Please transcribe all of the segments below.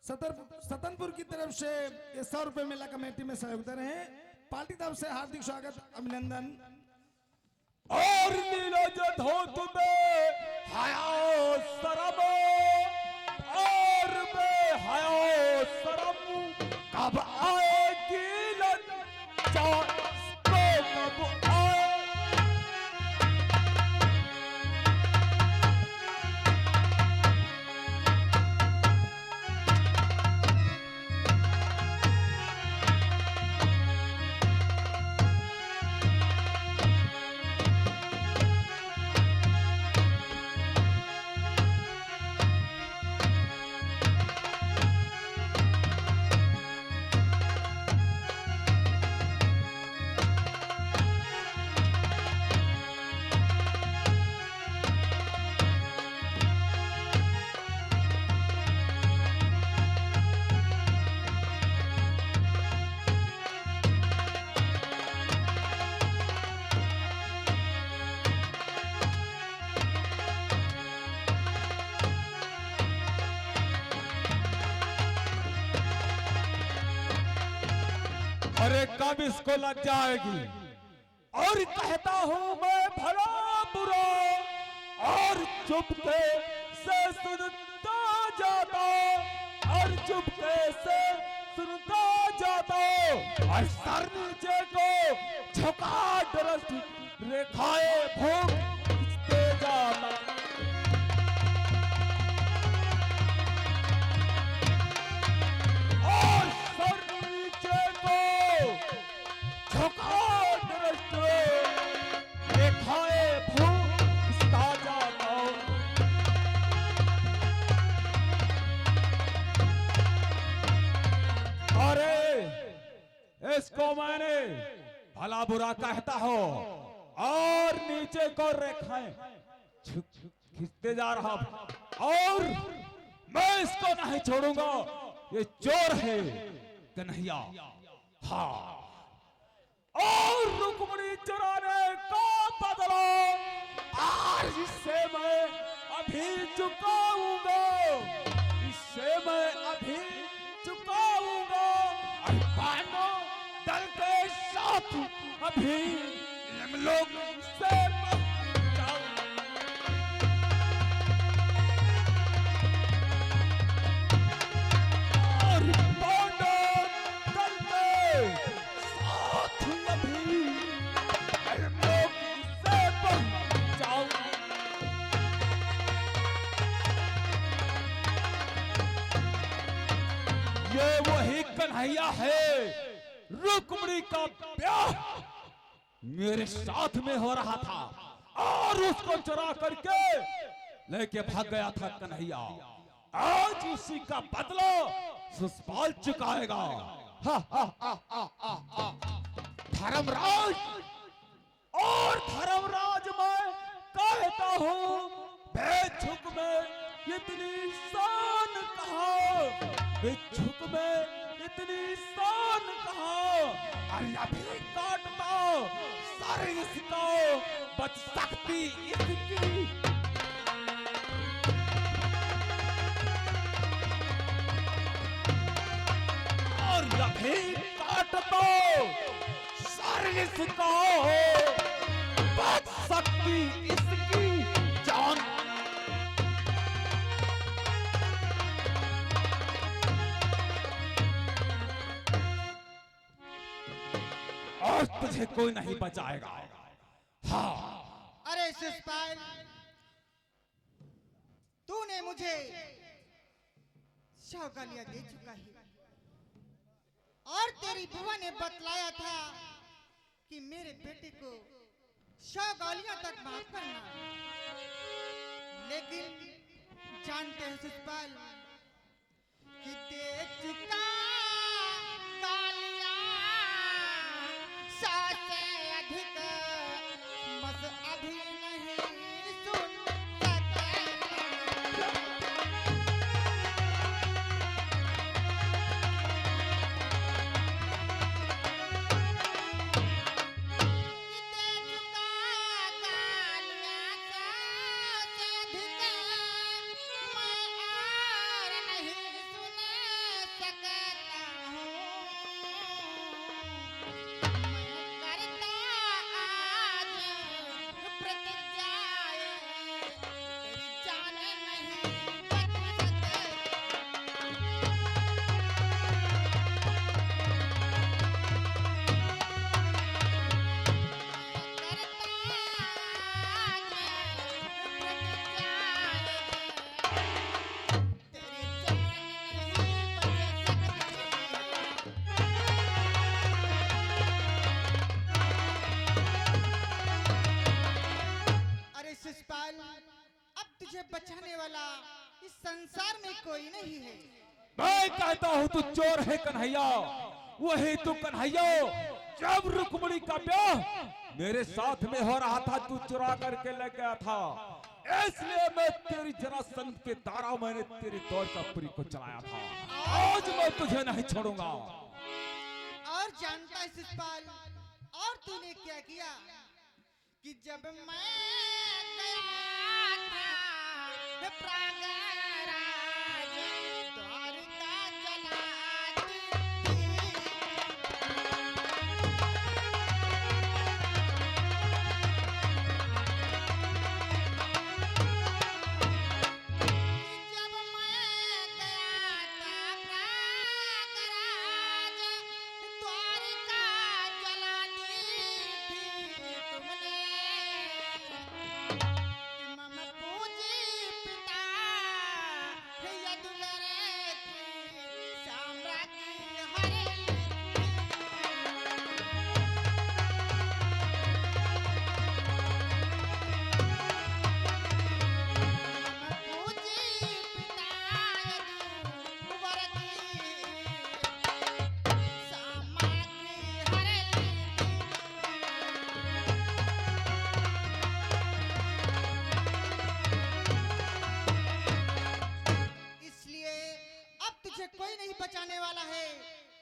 सतनपुर की तरफ से ये 100 रुपए मेला कमेटी में सहयोग दे रहे हैं। पार्टी तरफ से हार्दिक स्वागत अभिनंदन। और नीरज धोत में हया शरम और में हया शरम कब आएगी लज्जा को कब आए। अरे कब इसको लग जाएगी। और कहता हूं मैं भला बुरा और चुपके से सुनता जाता और चुपके से सुनता जाता और सर नीचे को झुका दृष्टि रेखाएं भोग खींचते जाता। इसको मैंने भला बुरा कहता हो और नीचे को रेखाएं खींचते जा रहा और मैं इसको नहीं छोड़ूंगा। ये चोर है कन्हैया। हाँ और रुक्मणी चुराने का बदला आज इससे मैं अभी चुकाऊंगा। इससे मैं अभी चुकाऊंगा। दल के साथ अभी लोग से और पांडव दल के साथ अभी लोग से जाऊं। ये वही कन्हैया है। रुक्मणी का ब्याह मेरे साथ में हो रहा था और उसको चुरा करके लेके भाग गया था कन्हैया। आज उसी का बदला सुषपाल चुकाएगा। धर्मराज और धर्मराज मैं कहता हूँ बेझुक में इतनी शान कहाँ। बेझुक में इतनी शान कहाँ। अरे अभी काटता सर इसका बच सकती इसकी। और अभी काटता सर इसका बच सकती इसकी जान। और तुझे कोई नहीं बचाएगा। हाँ अरे शिषपाल तूने मुझे 100 गालियां दे चुका है और तेरी बुआ ने बतलाया था कि मेरे बेटे को 100 गालियां तक माफ करना। लेकिन जानते हैं शिषपाल कि दे चुका अभी नहीं सुन सके। संसार में कोई नहीं है। मैं कहता हूँ तू चोर है कन्हैया, वही तू कन्हैया। जब रुक्मिणी का ब्याह मेरे साथ में हो रहा था तू चुरा करके ले गया था, इसलिए मैं तेरी जरासंध के द्वारा मैंने तेरी द्वारकापुरी को चलाया था। आज मैं तुझे नहीं छोड़ूंगा। और जानता है शिषपाल, और तूने क्या किया कि जब मैं गया था प्रयागराज, द्वारका जलाती जब मैं गया था प्रयागराज, द्वारका जलाती थी तुमने। मम पूजी पिता यदुवर की साम्राज्ञी हरेली। पूजी पिता यदुवर की साम्राज्ञी हरेली। इसलिए अब तुझे कोई नहीं बचाने वाला है।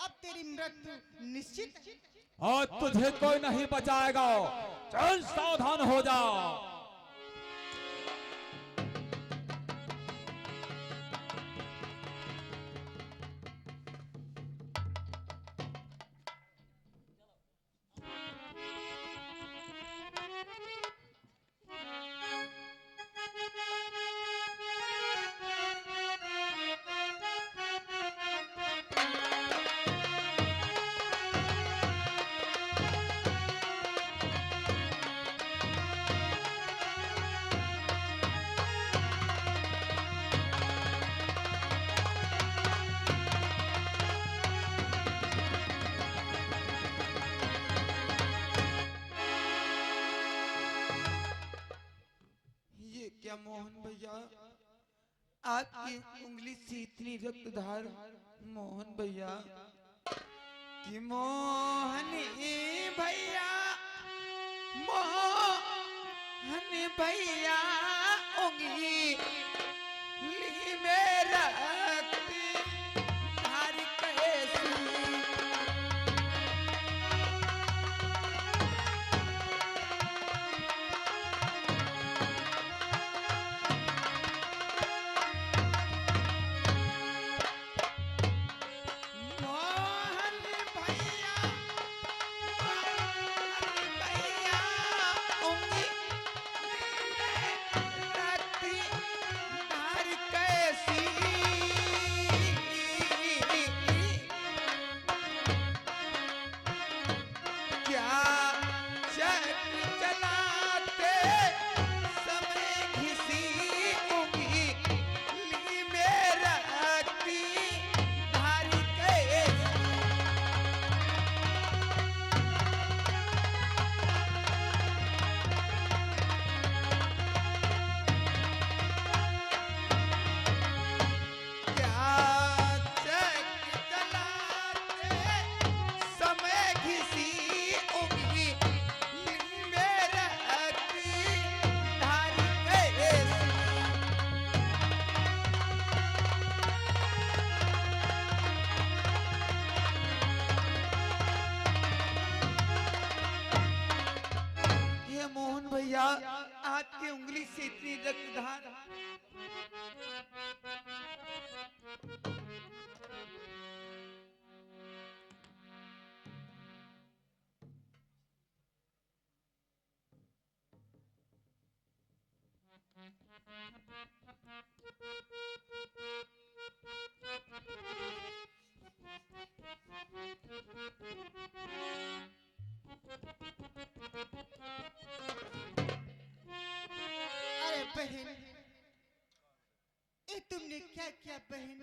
अब तेरी मृत्यु निश्चित है। आज तुझे कोई नहीं बचाएगा, चल सावधान हो जा। ये क्या मोहन भैया, आपकी उंगली से इतनी रक्तधार। मोहन भैया कि मोहन भैया, मोहन भैया उंगली में रक्तधार कैसी। मोहन भैया, मोहन भैया उंगली में रक्तधार कैसी। क्या चक्र चलाते समय घिसी उंगली में रक्तधार कैसी। क्या चक्र चलाते समय घिसी उंगली में रक्तधार कैसी। ये मोहन भैया, आपकी उंगली से इतनी रक्तधार। अरे बहन, ये तुमने क्या किया बहन?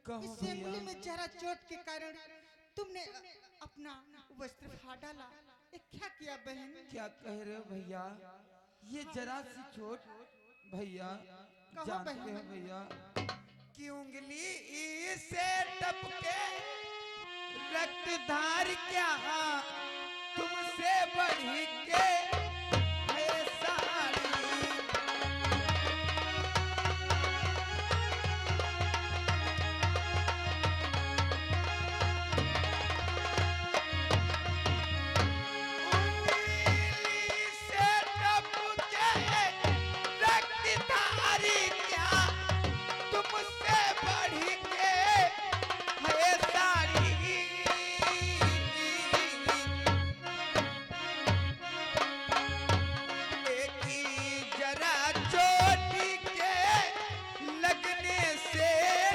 कहो इस अंगुली भैया। में जरा चोट के कारण तुमने अपना वस्त्र फाड़ डाला। ये क्या किया बहन? क्या कह रहे हो भैया? ये जरा सी चोट भैया, कहो जानते बहन। हैं भैया कि उंगली से टपके रक्तधार क्या तुमसे बढ़ के है साड़ी। उंगली से टपके रक्तधार क्या तुमसे बढ़ के है साड़ी। एक जरा चोटी के लगने से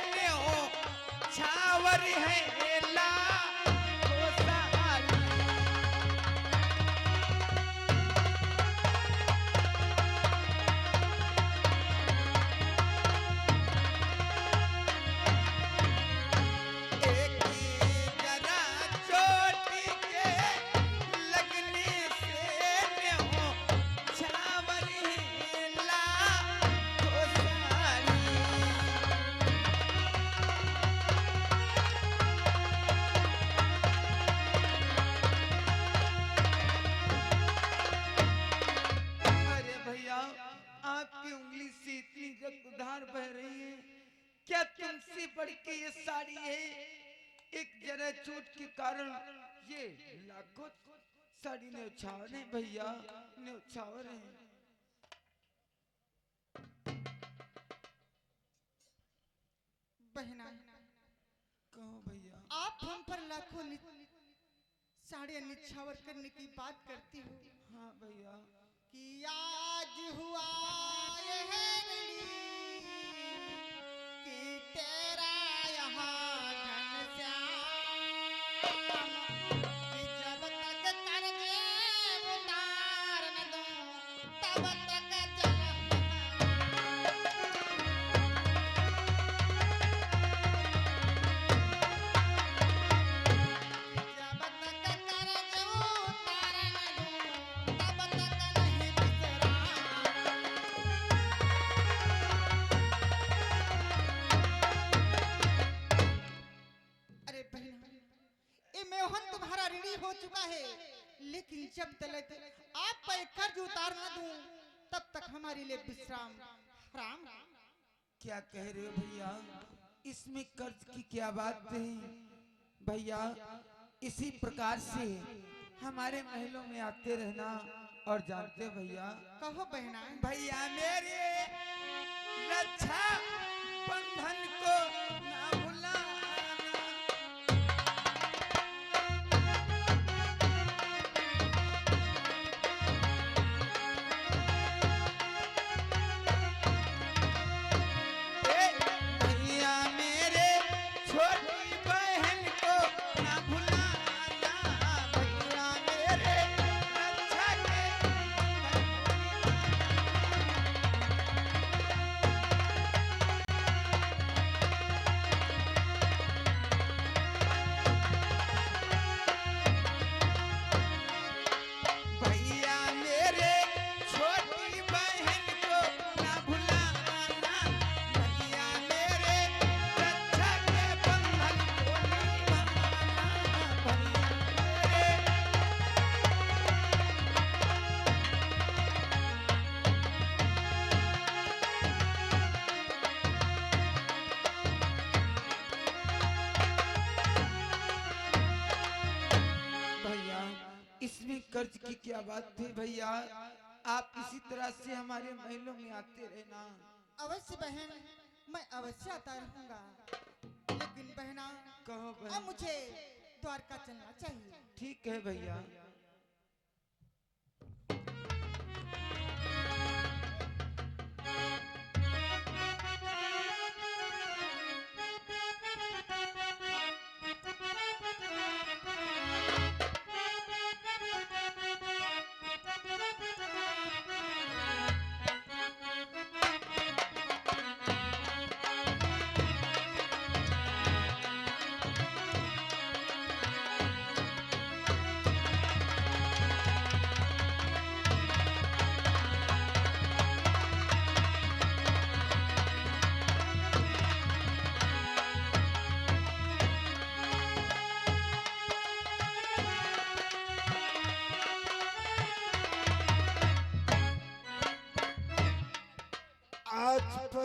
न्यों छावर है ला ओ साड़ी। एक जरा चोटी के लगने से न्यों छावर है ला ओ साड़ी। अरे भैया, आपकी उंगली से इतनी रक्तधार बह रही है, क्या तुमसे बढ़ के ये साड़ी है? एक जरा चोट के कारण ये लाखों साड़ी न्यौछावर है भैया, न्यौछावर है। बहना, कहो भैया। आप हम पर लाखों साड़ियाँ निछावर करने की बात करती हो हाँ भैया। कि आज हुआ यह ऋणी कि तेरा यहाँ घनश्याम कि जब तक कर्जे उतार न दूं तब तक जब तक कर्जे उतार न दूं तब तक नहीं बिसरा। अरे बहन, ये मोहन तुम्हारा ऋणी हो चुका है, लेकिन जब तक आप पर कर्ज उतार न दूं तब तक हमारे लिए विश्राम हराम। क्या कह रहे हो भैया? इसमें कर्ज की क्या बात है भैया? इसी प्रकार से हमारे महलों में आते रहना और जानते हो भैया। कहो बहना। भैया मेरे रक्षा बंधन को ना भुलाना। भैया मेरे छोटी बहन को ना भुलाना। भैया मेरे रक्षा के भैया मेरे छोटी बहन को ना भुलाना। भैया मेरे रक्षा के बंधन को निभाना। भैया मेरे भैया, इसमें कर्ज की क्या बात थी भैया? आप इसी तरह से हमारे महलों में आते रहना। अवश्य बहन, मैं अवश्य आता रहूंगा, लेकिन बहना कहो अब बहन। मुझे द्वारका चलना चाहिए। ठीक है भैया।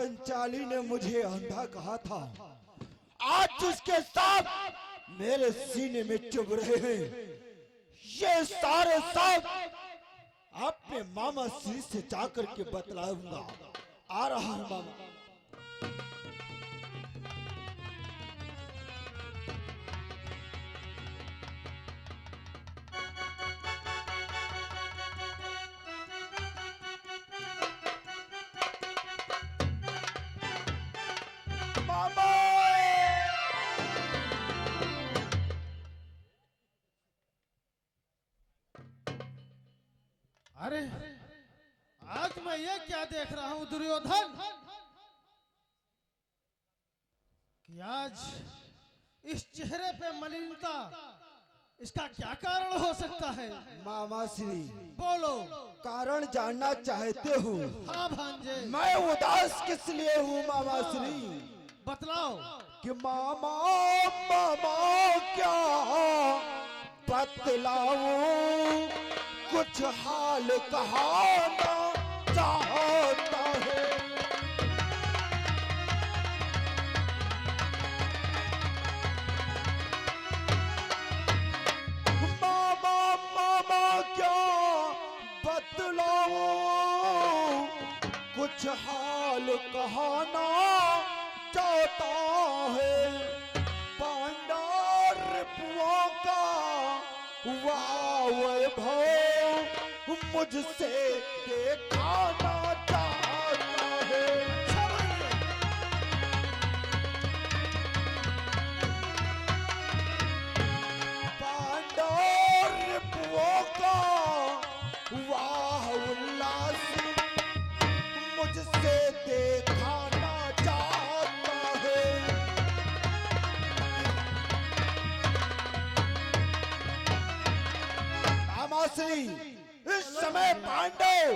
पंचाली ने मुझे अंधा कहा था, आज उसके साथ मेरे सीने में चुभ रहे हैं। ये सारे साथ अपने मामा श्री से जाकर के बतलाऊंगा। आ रहा हूं मामा। मामा अरे आज मैं ये क्या देख रहा हूं दुर्योधन, कि आज इस चेहरे पे मलिनता, इसका क्या कारण हो सकता है? मामा श्री, बोलो। कारण जानना चाहते हो? हाँ भांजे, मैं उदास किस लिए हूँ मामा श्री? बतलाओ। कि मामा मामा क्या बतलाऊं, कुछ हाल कहाना चाहता है। मामा मामा क्या बतलाऊं, कुछ हाल कहाना चाहता है। पांडव का वैभव मुझसे दिखाना चाहता है। पांडव का वाह उल्लास मुझसे दिखाना चाहता है। मामाश्री, इस समय पांडव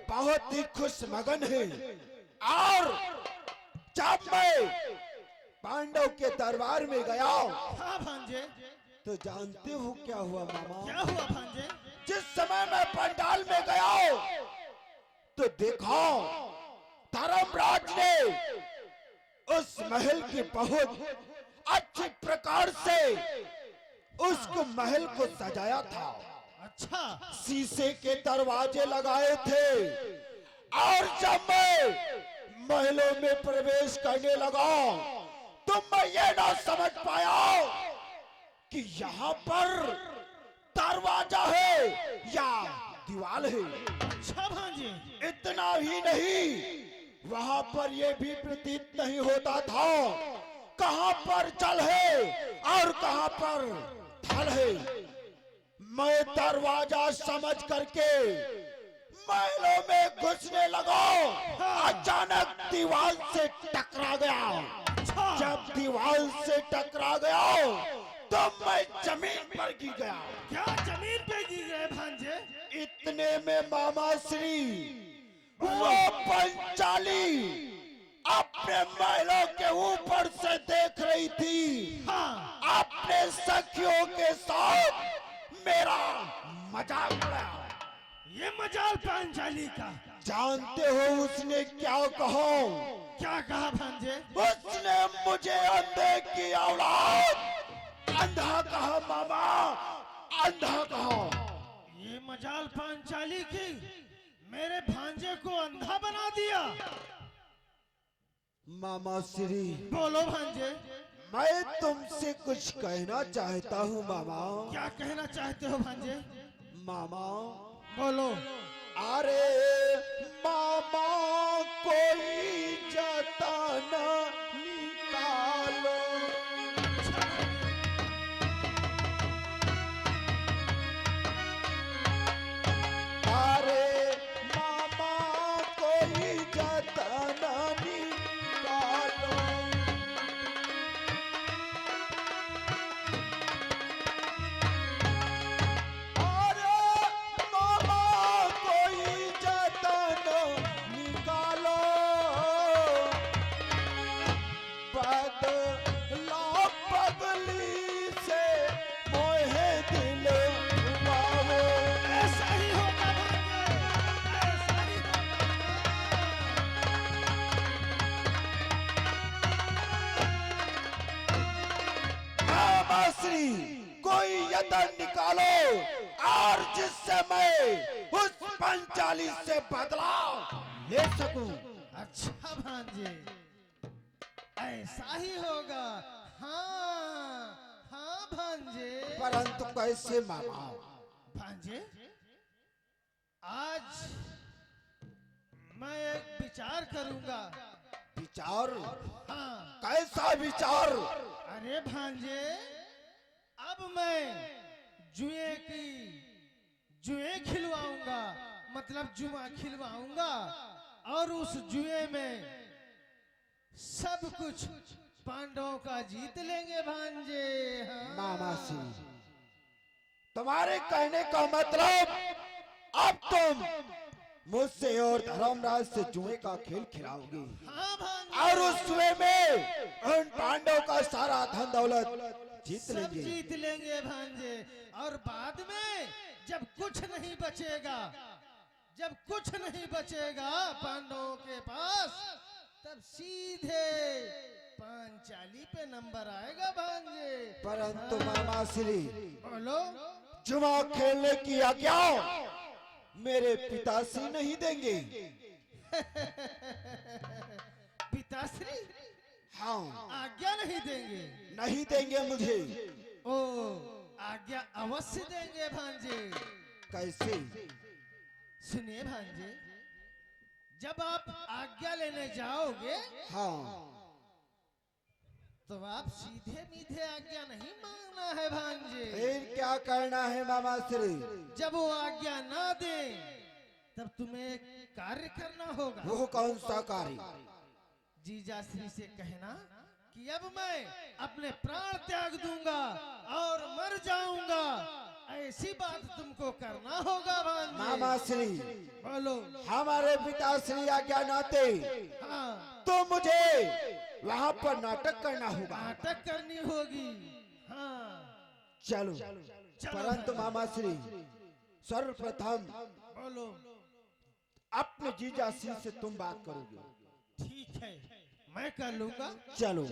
बहुत ही खुश मगन है। और जब मैं पांडव के दरबार में गया हाँ भांजे, तो जानते हो क्या हुआ मामा? क्या हुआ भांजे? जिस समय मैं पंडाल में गया तो देखा धर्मराज ने उस महल की बहुत अच्छे प्रकार से उसको महल को सजाया था। अच्छा, शीशे के दरवाजे लगाए थे। और जब मैं महलों में प्रवेश करने लगा तो मैं ये ना समझ पाया कि यहाँ पर दरवाजा है या दीवार है। अच्छा भांजे, इतना ही नहीं, वहां पर यह भी प्रतीत नहीं होता था कहां पर जल है और कहां पर थल है। मैं दरवाजा समझ करके महलों में घुसने लगा, अचानक दीवार से टकरा गया। जब दीवार से टकरा गया तो मैं जमीन पर गिर गया। क्या जमीन पे गिर गए भांजे? इतने में मामा श्री वो पंचाली अपने महलों के ऊपर से देख रही थी। हाँ, अपने सखियों के साथ मेरा मजाक उड़ाया। ये मजाल पांचाली का। जानते हो उसने क्या कहा? क्या कहा भांजे? उसने मुझे अंधे की औलाद अंधा कहा मामा, अंधा कहा। ये मजाल पांचाली की मेरे भांजे को अंधा बना दिया। मामा श्री, बोलो भांजे, मैं तुमसे कुछ कहना चाहता हूँ मामा। क्या कहना चाहते हो भांजे? मामा, बोलो। अरे मामा कोई जतन निकालो। अरे मामा कोई जतन निकालो। अरे मामा कोई जतन निकालो। श्री कोई यत्न निकालो और जिससे मैं उस पंचाली से बदला ले सकूं। अच्छा भांजे, ऐसा ही होगा। हाँ हाँ भांजे। परंतु कैसे मामा? भांजे, आज मैं एक विचार करूंगा। विचार? हाँ। कैसा विचार? अरे भांजे, अब मैं जुए खिलवाऊंगा, मतलब जुआ खिलवाऊंगा, और उस जुए में सब कुछ पांडवों का जीत लेंगे भांजे। हाँ। मामा श्री, तुम्हारे कहने का मतलब अब तुम मुझसे और धर्मराज से जुए का खेल खिलाओगी। हाँ भांजे। और उस जुए में उन पांडवों का सारा धन दौलत जीत सब लेंगे। जीत लेंगे भांजे। और बाद में जब कुछ नहीं बचेगा, जब कुछ नहीं बचेगा पांडवों के पास, तब सीधे पांचाली पे नंबर आएगा भांजे। परंतु मामा श्री, बोलो। जुआ खेलने की आज्ञा मेरे पिताश्री नहीं देंगे। पिताश्री हाँ, आज्ञा नहीं देंगे? नहीं देंगे मुझे। ओ, आज्ञा अवश्य देंगे भांजे। कैसे? सुनिए भांजे, जब आप आज्ञा लेने जाओगे, हाँ, तो आप सीधे मीधे आज्ञा नहीं मांगना है भांजे। फिर क्या करना है मामा श्री? जब वो आज्ञा ना दे, तब तुम्हें एक कार्य करना होगा। वो कौन सा कार्य? जीजाश्री से कहना कि अब मैं अपने प्राण त्याग दूंगा और मर जाऊंगा। ऐसी बात तुमको करना होगा भांजे। मामा श्री, बोलो। हमारे पिताश्री आज्ञा ना दे हाँ, तो मुझे वहाँ पर नाटक करना होगा। नाटक करनी होगी। हाँ, चलो। परंतु मामा श्री, सर्वप्रथम बोलो। अपने जीजाश्री से तुम बात करोगे। ठीक है, मैं कर लूंगा। चलो।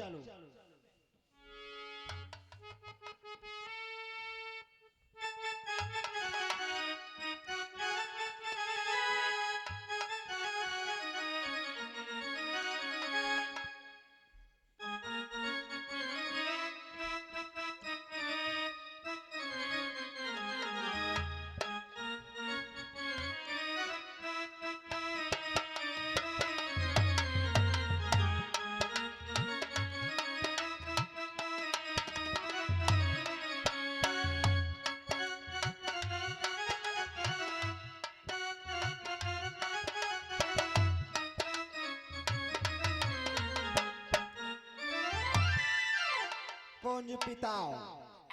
पूज्य पिता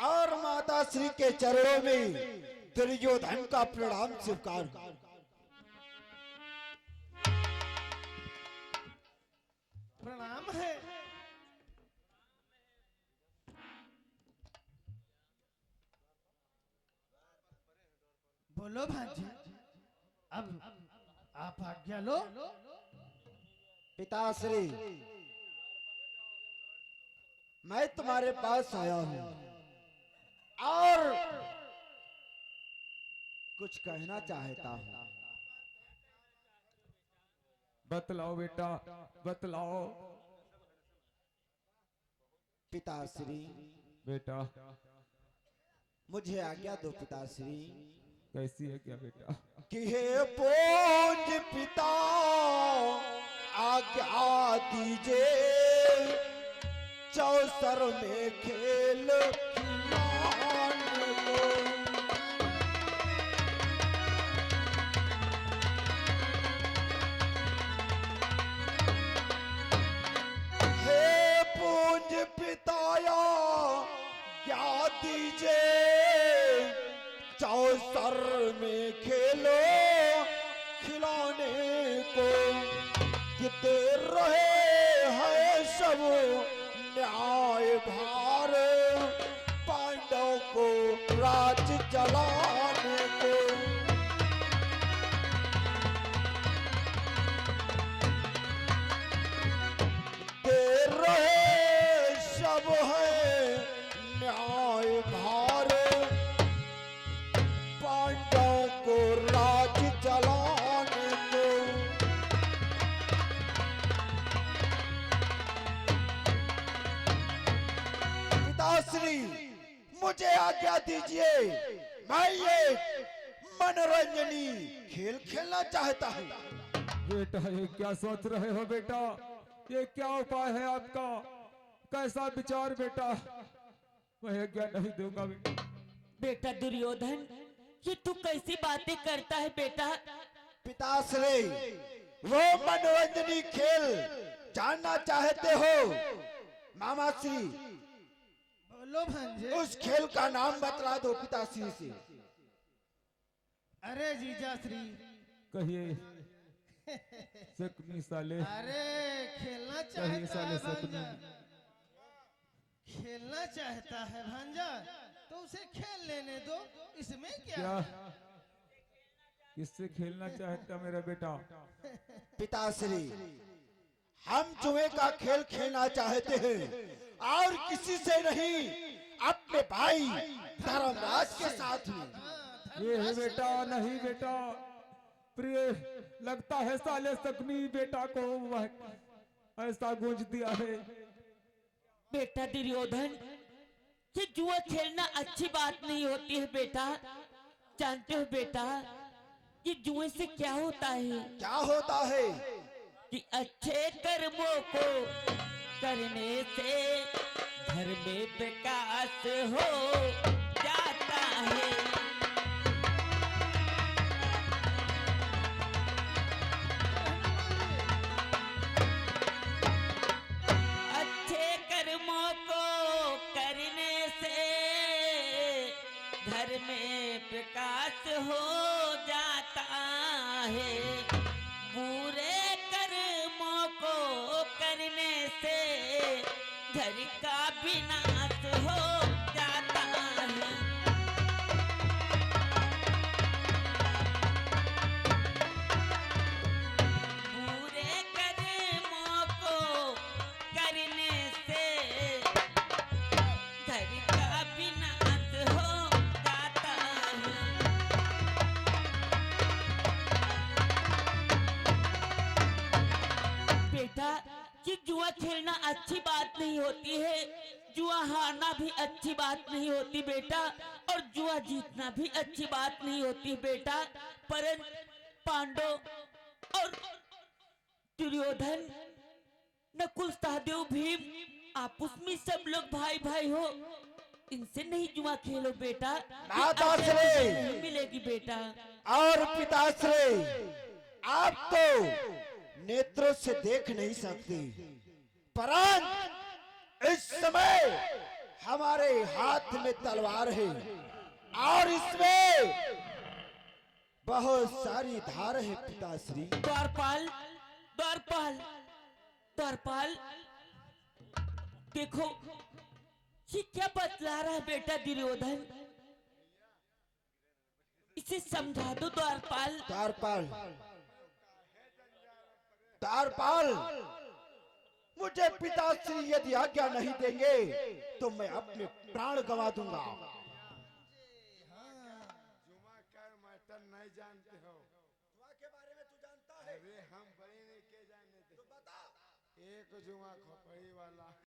और माता श्री के चरणों में दुर्योधन का प्रणाम स्वीकार। प्रणाम है। बोलो भांजे, अब आप आज्ञा लो। पिताश्री, मैं तुम्हारे पास आया हूँ और कुछ कहना चाहता हूँ। बतलाओ बेटा, बतलाओ। पिताश्री, बेटा मुझे आज्ञा दो पिताश्री। कैसी है क्या बेटा? कि हे पूज्य पिता आज्ञा दीजिए, चौसर में खेल खिलाने को। हे पूज्य पिताया क्या दीजिए, चौसर में खेलो खिलाने को। कि देर रहे है सब न्याय भार, पांडव को राज चलाने को। देर रहे सब है न्याय पिताश्री मुझे आज्ञा दीजिए, मैं ये मनोरंजनी खेल खेलना चाहता हूँ। बेटा ये क्या सोच रहे हो बेटा? ये क्या उपाय है आपका? कैसा विचार बेटा? मैं आज्ञा नहीं दूंगा बेटा। बेटा दुर्योधन, ये तू कैसी बातें करता है बेटा? पिताश्री वो मनोरंजनी खेल जानना चाहते हो? मामाश्री बोलो भांजे। उस खेल का नाम बतला दो पिताश्री से। अरे जीजा श्री, कहिए सकनी साले, अरे खेलना कहिए चाहता साले है सकनी। भांजा, खेलना चाहता है भांजा, तो उसे खेल लेने दो, इसमें क्या क्या है? किससे खेलना चाहता मेरा बेटा? पिताश्री हम जुए का खेल खेलना चाहते हैं और किसी से नहीं, अपने भाई धर्मराज के साथ में। ये है बेटा, नहीं बेटा प्रिय, लगता है साले सकनी बेटा को वह ऐसा गूंज दिया है। बेटा दुर्योधन, ये जुआ खेलना अच्छी बात नहीं होती है बेटा। जानते हो बेटा, ये जुए से क्या होता है? क्या होता है? कि अच्छे कर्मों को करने से घर में विकास हो जाता है। अच्छे कर्मों को करने से घर में विकास हो जाता है। बुरे कर्मों को करने से घर का विनाश हो जाता है। बुरे कर्मों को करने से घर का विनाश हो जाता है। बेटा, कि जुआ खेलना अच्छी बात नहीं होती है, जुआ हारना भी अच्छी बात नहीं होती बेटा, और जुआ जीतना भी अच्छी बात नहीं होती बेटा। परंतु पांडव और दुर्योधन, नकुल, सहदेव, भीम, आपस में सब लोग भाई भाई हो, इनसे नहीं जुआ खेलो बेटा, माताश्री नहीं मिलेगी बेटा। और पिताश्री आप तो नेत्रों से देख नहीं सकते, परंतु इस समय हमारे हाथ में तलवार है और इसमें बहुत सारी धार है पिताश्री। द्वारपाल, द्वारपाल, द्वारपाल, देखो ये क्या बतला रहा है बेटा दुर्योधन? इसे समझा दो द्वारपाल। द्वारपाल, द्वारपाल, मुझे पिताश्री यदि आज्ञा नहीं देंगे तो मैं अपने प्राण गंवा दूंगा। जुमा का मैटर नहीं जानते हो? जुआ के बारे में तू जानता है? अरे हम बड़े नहीं के जानते। तो बता। एक जुमा खोपड़ी वाला